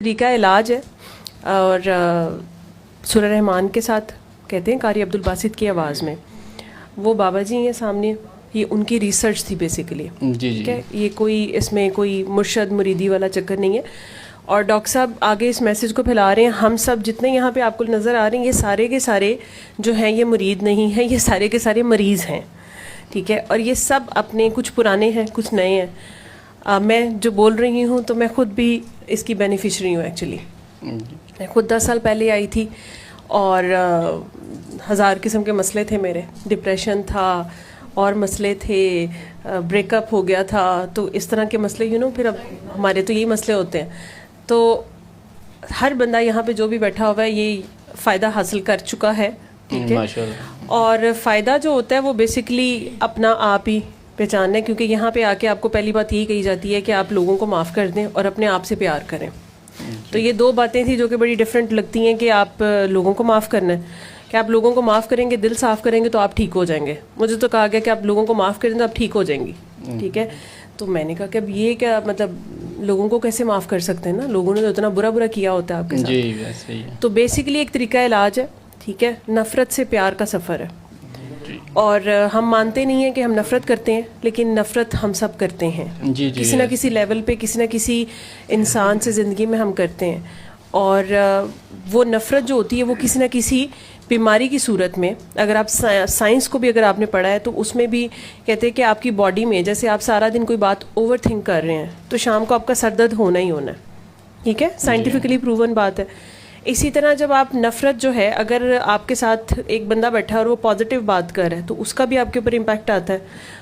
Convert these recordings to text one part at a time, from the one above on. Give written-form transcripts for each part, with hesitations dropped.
طریقہ علاج ہے اور سورہ رحمان کے ساتھ کہتے ہیں قاری عبدالباسط کی آواز میں. وہ بابا جی ہیں سامنے, یہ ان کی ریسرچ تھی بیسیکلی. ٹھیک ہے, یہ کوئی اس میں کوئی مرشد مریدی والا چکر نہیں ہے. اور ڈاکٹر صاحب آگے اس میسج کو پھیلا رہے ہیں. ہم سب جتنے یہاں پہ آپ کو نظر آ رہے ہیں یہ سارے کے سارے جو ہیں یہ مرید نہیں ہیں, یہ سارے کے سارے مریض ہیں. ٹھیک ہے, اور یہ سب اپنے کچھ پرانے ہیں کچھ نئے ہیں. میں جو بول رہی ہوں تو میں خود بھی اس کی بینیفیشری ہوں. ایکچولی میں خود 10 سال پہلے آئی تھی اور 1000 قسم کے مسئلے تھے میرے. ڈپریشن تھا اور مسئلے تھے, بریک اپ ہو گیا تھا, تو اس طرح کے مسئلے پھر اب ہمارے تو یہی مسئلے ہوتے ہیں. تو ہر بندہ یہاں پہ جو بھی بیٹھا ہوا ہے یہ فائدہ حاصل کر چکا ہے. ٹھیک ہے, اور فائدہ جو ہوتا ہے وہ بیسیکلی اپنا آپ ہی پہچاننا ہے, کیونکہ یہاں پہ آ کے آپ کو پہلی بات یہی کہی جاتی ہے کہ آپ لوگوں کو معاف کر دیں اور اپنے آپ سے پیار کریں. تو یہ دو باتیں تھیں جو کہ بڑی ڈفرینٹ لگتی ہیں, کہ آپ لوگوں کو معاف کرنا ہے, کہ آپ لوگوں کو معاف کریں گے, دل صاف کریں گے تو آپ ٹھیک ہو جائیں گے. مجھے تو کہا گیا کہ آپ لوگوں کو معاف کریں تو آپ ٹھیک ہو جائیں گی. ٹھیک ہے, تو میں نے کہا کہ اب یہ کیا مطلب لوگوں کو کیسے معاف کر سکتے ہیں نا, لوگوں نے تو اتنا برا برا کیا ہوتا ہے آپ کے ساتھ. تو بیسیکلی ایک طریقہ علاج ہے. ٹھیک ہے, نفرت سے پیار کا سفر ہے. اور ہم مانتے نہیں ہیں کہ ہم نفرت کرتے ہیں, لیکن نفرت ہم سب کرتے ہیں کسی نہ کسی لیول پہ, کسی نہ کسی انسان سے زندگی میں ہم کرتے ہیں. اور وہ نفرت جو ہوتی ہے وہ کسی نہ کسی بیماری کی صورت میں, اگر آپ سائنس کو بھی اگر آپ نے پڑھا ہے تو اس میں بھی کہتے ہیں کہ آپ کی باڈی میں جیسے آپ سارا دن کوئی بات اوور تھنک کر رہے ہیں تو شام کو آپ کا سر درد ہونا ہی ہونا ہے. ٹھیک ہے, سائنٹیفکلی پروون بات ہے. اسی طرح جب آپ نفرت جو ہے, اگر آپ کے ساتھ ایک بندہ بیٹھا ہے اور وہ پازیٹیو بات کر رہا ہے تو اس کا بھی آپ کے اوپر امپیکٹ آتا ہے,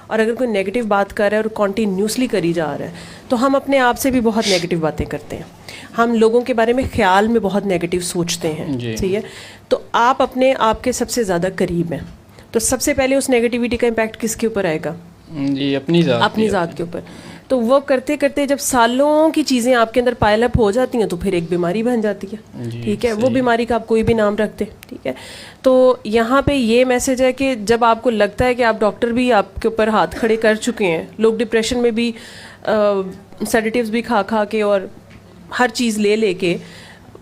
اور اگر کوئی نیگیٹو بات کر رہا ہے اور کنٹینیوسلی کری جا رہا ہے تو ہم اپنے آپ سے بھی بہت نیگیٹو باتیں کرتے ہیں. ہم لوگوں کے بارے میں خیال میں بہت نیگیٹو سوچتے ہیں. صحیح ہے, تو آپ اپنے آپ کے سب سے زیادہ قریب ہیں, تو سب سے پہلے اس نیگیٹیوٹی کا امپیکٹ کس کے اوپر آئے گا؟ جی اپنی ذات کے اوپر. تو وہ کرتے کرتے جب سالوں کی چیزیں آپ کے اندر پائل اپ ہو جاتی ہیں تو پھر ایک بیماری بن جاتی ہے. ٹھیک ہے, وہ بیماری کا آپ کوئی بھی نام رکھتے. ٹھیک ہے, تو یہاں پہ یہ میسج ہے کہ جب آپ کو لگتا ہے کہ آپ ڈاکٹر بھی آپ کے اوپر ہاتھ کھڑے کر چکے ہیں, لوگ ڈپریشن میں بھی سیڈیٹیوز بھی کھا کھا کے اور ہر چیز لے لے کے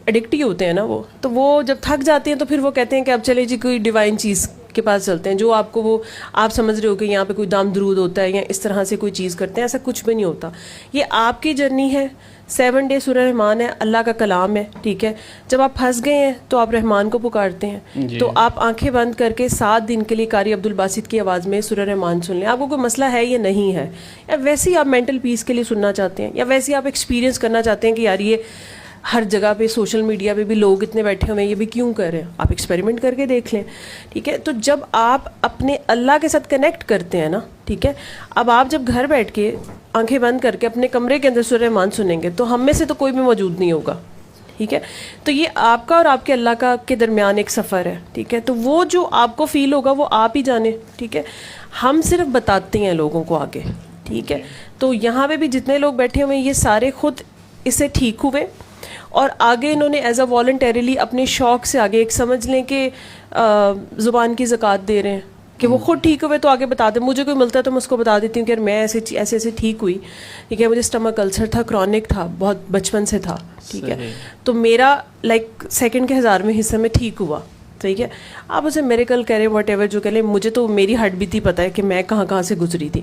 ایڈکٹ ہی ہوتے ہیں نا تو وہ جب تھک جاتے ہیں تو پھر وہ کہتے ہیں کہ اب چلے جی کوئی ڈیوائن چیز کے پاس چلتے ہیں, جو آپ کو وہ آپ سمجھ رہے ہو کہ یہاں پہ کوئی دام درود ہوتا ہے یا اس طرح سے کوئی چیز کرتے ہیں. ایسا کچھ بھی نہیں ہوتا. یہ آپ کی جرنی ہے. 7 ڈے سورہ رحمان ہے, اللہ کا کلام ہے. ٹھیک ہے, جب آپ پھنس گئے ہیں تو آپ رحمان کو پکارتے ہیں. تو آپ آنکھیں بند کر کے 7 دن کے لیے قاری عبدالباسط کی آواز میں سورہ رحمان سن لیں. آپ کو کوئی مسئلہ ہے یا نہیں ہے, یا ویسے ہی آپ مینٹل پیس کے لیے سننا چاہتے ہیں, یا ویسے ہی آپ ایکسپیرینس کرنا چاہتے ہیں کہ یار یہ ہر جگہ پہ سوشل میڈیا پہ بھی لوگ اتنے بیٹھے ہوئے ہیں, یہ بھی کیوں کر رہے ہیں, آپ ایکسپیریمنٹ کر کے دیکھ لیں. ٹھیک ہے, تو جب آپ اپنے اللہ کے ساتھ کنیکٹ کرتے ہیں نا, ٹھیک ہے, اب آپ جب گھر بیٹھ کے آنکھیں بند کر کے اپنے کمرے کے اندر سورہ رحمان سنیں گے تو ہم میں سے تو کوئی بھی موجود نہیں ہوگا. ٹھیک ہے, تو یہ آپ کا اور آپ کے اللہ کا کے درمیان ایک سفر ہے. ٹھیک ہے, تو وہ جو آپ کو فیل ہوگا وہ آپ ہی جانیں. ٹھیک ہے, ہم صرف بتاتے ہیں لوگوں کو آگے. ٹھیک ہے, تو یہاں پہ بھی جتنے لوگ بیٹھے ہوئے ہیں یہ سارے خود اس سے ٹھیک ہوئے, اور آگے انہوں نے ایز اے والنٹیریلی اپنے شوق سے آگے ایک سمجھ لیں کہ زبان کی زکوٰۃ دے رہے ہیں کہ وہ خود ٹھیک ہوئے تو آگے بتا دیں. مجھے کوئی ملتا ہے تو میں اس کو بتا دیتی ہوں کہ یار میں ایسے ایسے ٹھیک ہوئی. ٹھیک ہے, مجھے اسٹمک السر تھا, کرونک تھا, بہت بچپن سے تھا. ٹھیک ہے, تو میرا لائک سیکنڈ کے 1000ویں حصے میں ٹھیک ہوا. ٹھیک ہے, آپ اسے میریکل کہہ رہے واٹ ایور جو کہہ لیں, مجھے تو میری ہٹ بیتی پتہ ہے کہ میں کہاں سے گزری تھی.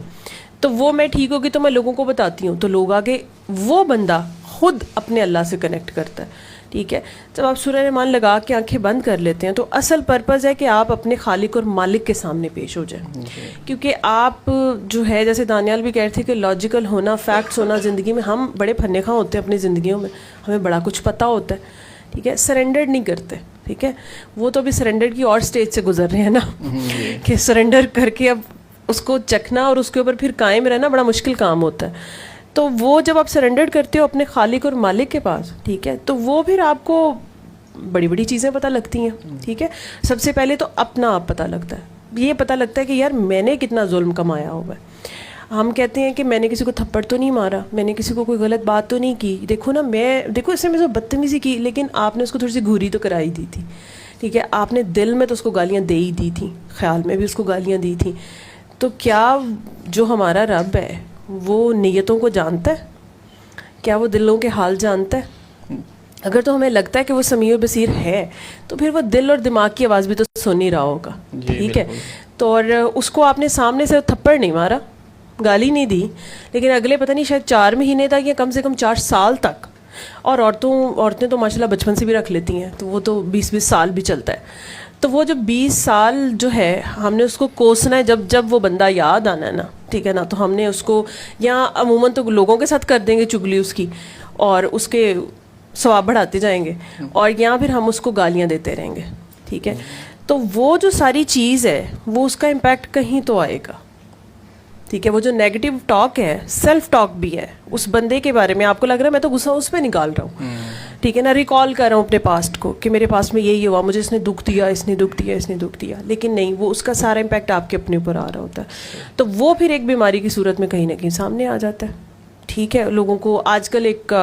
تو وہ میں ٹھیک ہوگی تو میں لوگوں کو بتاتی ہوں, تو لوگ آگے وہ بندہ خود اپنے اللہ سے کنیکٹ کرتا ہے. ٹھیک ہے, جب آپ سورہ رحمان لگا کے آنکھیں بند کر لیتے ہیں تو اصل پرپز ہے کہ آپ اپنے خالق اور مالک کے سامنے پیش ہو جائیں. کیونکہ آپ جو ہے جیسے دانیال بھی کہہ رہے تھے کہ لاجیکل ہونا, فیکٹس ہونا زندگی میں, ہم بڑے پھنے خواہ ہوتے ہیں اپنی زندگیوں میں, ہمیں بڑا کچھ پتہ ہوتا ہے. ٹھیک ہے, سرنڈر نہیں کرتے. ٹھیک ہے, وہ تو ابھی سرنڈر کی اور سٹیج سے گزر رہے ہیں نا کہ سرنڈر کر کے اب اس کو چکھنا اور اس کے اوپر پھر قائم رہنا بڑا مشکل کام ہوتا ہے. تو وہ جب آپ سرنڈر کرتے ہو اپنے خالق اور مالک کے پاس, ٹھیک ہے, تو وہ پھر آپ کو بڑی بڑی چیزیں پتہ لگتی ہیں. ٹھیک ہے, سب سے پہلے تو اپنا آپ پتہ لگتا ہے. یہ پتہ لگتا ہے کہ یار میں نے کتنا ظلم کمایا ہوا ہے. ہم کہتے ہیں کہ میں نے کسی کو تھپڑ تو نہیں مارا, میں نے کسی کو کوئی غلط بات تو نہیں کی, دیکھو نا دیکھو اس نے مجھے بدتمیزی کی, لیکن آپ نے اس کو تھوڑی سی گھوری تو کرائی دی تھی. ٹھیک ہے, آپ نے دل میں تو اس کو گالیاں دے ہی دی تھیں, خیال میں بھی اس کو گالیاں دی تھیں. تو کیا جو ہمارا رب ہے وہ نیتوں کو جانتا ہے؟ کیا وہ دلوں کے حال جانتا ہے؟ اگر تو ہمیں لگتا ہے کہ وہ سمیع بصیر ہے تو پھر وہ دل اور دماغ کی آواز بھی تو سن ہی رہا ہوگا. ٹھیک ہے, تو اور اس کو آپ نے سامنے سے تھپڑ نہیں مارا, گالی نہیں دی, لیکن اگلے پتہ نہیں شاید 4 مہینے تک یا کم سے کم 4 سال تک, اور عورتیں تو ماشاء اللہ بچپن سے بھی رکھ لیتی ہیں, تو وہ تو 20 سال بھی چلتا ہے. تو وہ جو 20 سال جو ہے ہم نے اس کو کوسنا ہے, جب وہ بندہ یاد آنا ہے نا, ٹھیک ہے نا, تو ہم نے اس کو, یا عموماً تو لوگوں کے ساتھ کر دیں گے چگلی اس کی اور اس کے ثواب بڑھاتے جائیں گے, اور یا پھر ہم اس کو گالیاں دیتے رہیں گے. ٹھیک ہے, تو وہ جو ساری چیز ہے وہ اس کا امپیکٹ کہیں تو آئے گا. ٹھیک ہے, وہ جو نیگیٹو ٹاک ہے, سیلف ٹاک بھی ہے اس بندے کے بارے میں, آپ کو لگ رہا ہے میں تو غصہ اس پہ نکال رہا ہوں, ٹھیک ہے نا, ریکال کر رہا ہوں اپنے پاسٹ کو کہ میرے پاس میں یہی ہوا, مجھے اس نے دکھ دیا, اس نے دکھ دیا, اس نے دکھ دیا, لیکن نہیں, وہ اس کا سارا امپیکٹ آپ کے اپنے اوپر آ رہا ہوتا ہے. تو وہ پھر ایک بیماری کی صورت میں کہیں نہ کہیں سامنے آ جاتا ہے. ٹھیک ہے, لوگوں کو آج کل ایک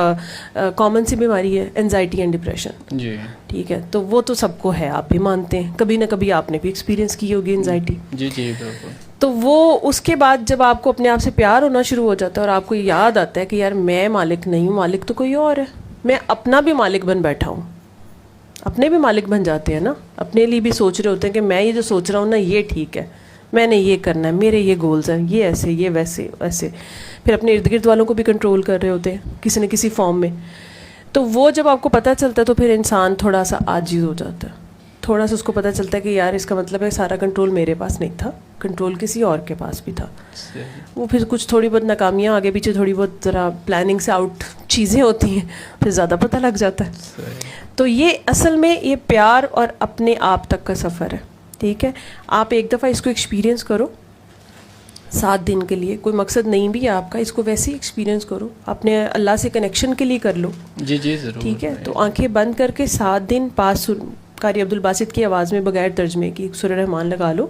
کامن سی بیماری ہے انزائٹی اینڈ ڈپریشن. جی ٹھیک ہے, تو وہ تو سب کو ہے, آپ بھی مانتے ہیں, کبھی نہ کبھی آپ نے بھی ایکسپیرینس کی ہوگی انزائٹی. جی جی بالکل. تو وہ اس کے بعد جب آپ کو اپنے آپ سے پیار ہونا شروع ہو جاتا ہے اور آپ کو یاد آتا ہے کہ یار میں مالک نہیں ہوں, مالک تو کوئی اور ہے, میں اپنا بھی مالک بن بیٹھا ہوں. اپنے بھی مالک بن جاتے ہیں نا, اپنے لیے بھی سوچ رہے ہوتے ہیں کہ میں یہ جو سوچ رہا ہوں نا یہ ٹھیک ہے, میں نے یہ کرنا ہے, میرے یہ گولز ہیں, یہ ایسے, یہ ویسے ویسے. پھر اپنے ارد گرد والوں کو بھی کنٹرول کر رہے ہوتے ہیں کسی نہ کسی فارم میں. تو وہ جب آپ کو پتہ چلتا ہے تو پھر انسان تھوڑا سا عاجز ہو جاتا ہے, تھوڑا سا اس کو پتہ چلتا ہے کہ یار اس کا مطلب ہے سارا کنٹرول میرے پاس نہیں تھا, کنٹرول کسی اور کے پاس بھی تھا. وہ پھر کچھ تھوڑی بہت ناکامیاں آگے پیچھے, تھوڑی بہت ذرا پلاننگ سے آؤٹ چیزیں ہوتی ہیں, پھر زیادہ پتہ لگ جاتا ہے. تو یہ اصل میں یہ پیار اور اپنے آپ تک کا سفر ہے. ٹھیک ہے, آپ ایک دفعہ اس کو ایکسپیرینس کرو 7 دن کے لیے, کوئی مقصد نہیں بھی ہے آپ کا, اس کو ویسے ہی ایکسپیرینس کرو, اپنے اللہ سے کنیکشن کے لیے کر لو. جی جی ضرور. ٹھیک ہے, تو آنکھیں بند کر کے 7 دن پاس قاری عبدالباسط کی آواز میں بغیر ترجمے کی سورہ رحمان لگا لو,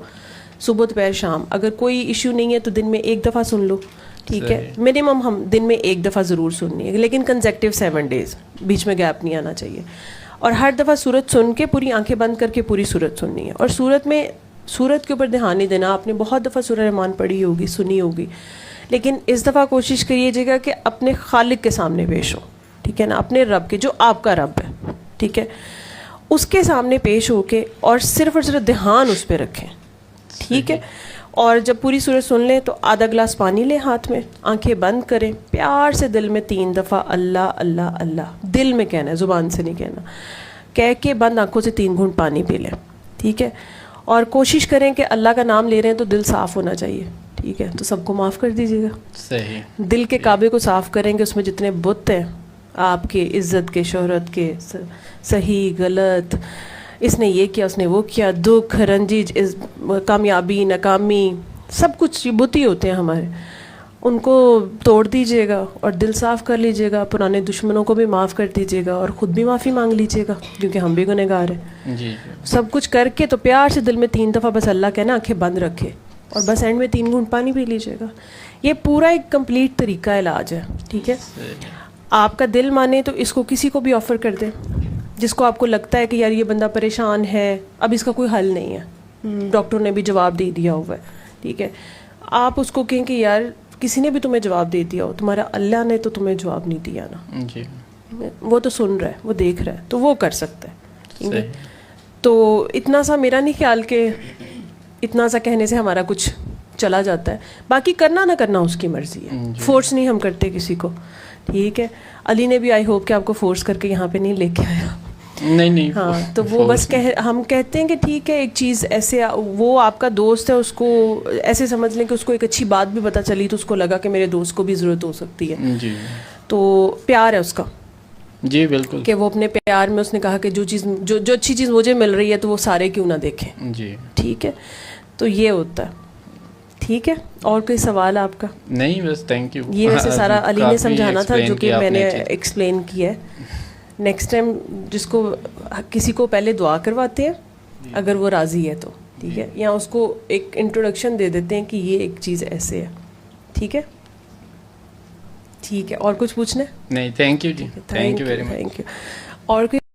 صبح دوپہر شام. اگر کوئی ایشو نہیں ہے تو دن میں 1 دفعہ سن لو. ٹھیک ہے, منیمم ہم دن میں 1 دفعہ ضرور سننی ہے, لیکن کنزیکٹیو 7 days, بیچ میں گیپ نہیں آنا چاہیے. اور ہر دفعہ سورت سن کے پوری آنکھیں بند کر کے پوری سورت سننی ہے. اور سورت کے اوپر دھیان نہیں دینا. آپ نے بہت دفعہ سورہ رحمان پڑھی ہوگی, سنی ہوگی, لیکن اس دفعہ کوشش کریے گا کہ اپنے خالق کے سامنے پیش ہو. ٹھیک ہے نا, اپنے رب کے, جو آپ کا رب ہے, ٹھیک ہے, اس کے سامنے پیش ہو کے اور صرف دھیان اس پہ رکھیں. ٹھیک ہے, اور جب پوری سورت سن لیں تو آدھا گلاس پانی لیں ہاتھ میں, آنکھیں بند کریں, پیار سے دل میں 3 دفعہ اللہ اللہ اللہ دل میں کہنا ہے, زبان سے نہیں کہنا, کہہ کے بند آنکھوں سے 3 گھونٹ پانی پی لیں. ٹھیک ہے, اور کوشش کریں کہ اللہ کا نام لے رہے ہیں تو دل صاف ہونا چاہیے. ٹھیک ہے, تو سب کو معاف کر دیجیے گا. صحیح. دل کے کعبے کو صاف کریں گے, اس میں جتنے بت ہیں آپ کے, عزت کے, شہرت کے, صحیح غلط, اس نے یہ کیا, اس نے وہ کیا, دکھ رنجش, کامیابی ناکامی, سب کچھ یہ بت ہی ہوتے ہیں ہمارے, ان کو توڑ دیجیے گا اور دل صاف کر لیجیے گا. پرانے دشمنوں کو بھی معاف کر دیجیے گا اور خود بھی معافی مانگ لیجیے گا, کیونکہ ہم بھی گنہگار ہیں. جی سب کچھ کر کے تو پیار سے دل میں 3 دفعہ بس اللہ کہنا, آنکھیں بند رکھے, اور بس اینڈ میں 3 گھونٹ پانی پی لیجیے گا. یہ پورا ایک کمپلیٹ طریقہ علاج ہے. ٹھیک ہے, آپ کا دل مانے تو اس کو کسی کو بھی آفر کر دیں, جس کو آپ کو لگتا ہے کہ یار یہ بندہ پریشان ہے, اب اس کا کوئی حل نہیں ہے, ڈاکٹر نے بھی جواب دے دیا ہوا ہے. ٹھیک ہے, آپ اس کو کہیں کہ یار کسی نے بھی تمہیں جواب دے دیا ہو, تمہارا اللہ نے تو تمہیں جواب نہیں دیا نا. جی, وہ تو سن رہا ہے, وہ دیکھ رہا ہے, تو وہ کر سکتا ہے. ٹھیک ہے, تو اتنا سا میرا نہیں خیال کہ اتنا سا کہنے سے ہمارا کچھ چلا جاتا ہے. باقی کرنا نہ کرنا اس کی مرضی ہے, فورس نہیں ہم کرتے کسی کو. ٹھیک ہے, علی نے بھی آئی ہوپ کہ آپ کو فورس کر کے یہاں پہ نہیں لے کے آیا. نہیں ہاں, تو وہ بس ہم کہتے ہیں کہ ٹھیک ہے ایک چیز ایسے, وہ آپ کا دوست ہے, اس کو ایسے سمجھ لیں کہ اس کو ایک اچھی بات بھی پتہ چلی تو اس کو لگا کہ میرے دوست کو بھی ضرورت ہو سکتی ہے. جی, تو پیار ہے اس کا. جی بالکل, کہ وہ اپنے پیار میں اس نے کہا کہ جو اچھی چیز مجھے مل رہی ہے تو وہ سارے کیوں نہ دیکھیں. جی ٹھیک ہے, تو یہ ہوتا ہے. ٹھیک ہے, اور کوئی سوال آپ کا؟ نہیں, بس تھینک یو. یہ ویسے سارا علی نے سمجھانا تھا جو کہ میں نے ایکسپلین کیا ہے. نیکسٹ ٹائم جس کو کسی کو پہلے دعا کرواتے ہیں اگر وہ راضی ہے تو, ٹھیک ہے, یا اس کو ایک انٹروڈکشن دے دیتے ہیں کہ یہ ایک چیز ایسے ہے. ٹھیک ہے, ٹھیک ہے, اور کچھ پوچھنا ہے؟ نہیں, تھینک یو جی, thank you very much. Thank you. اور کوئی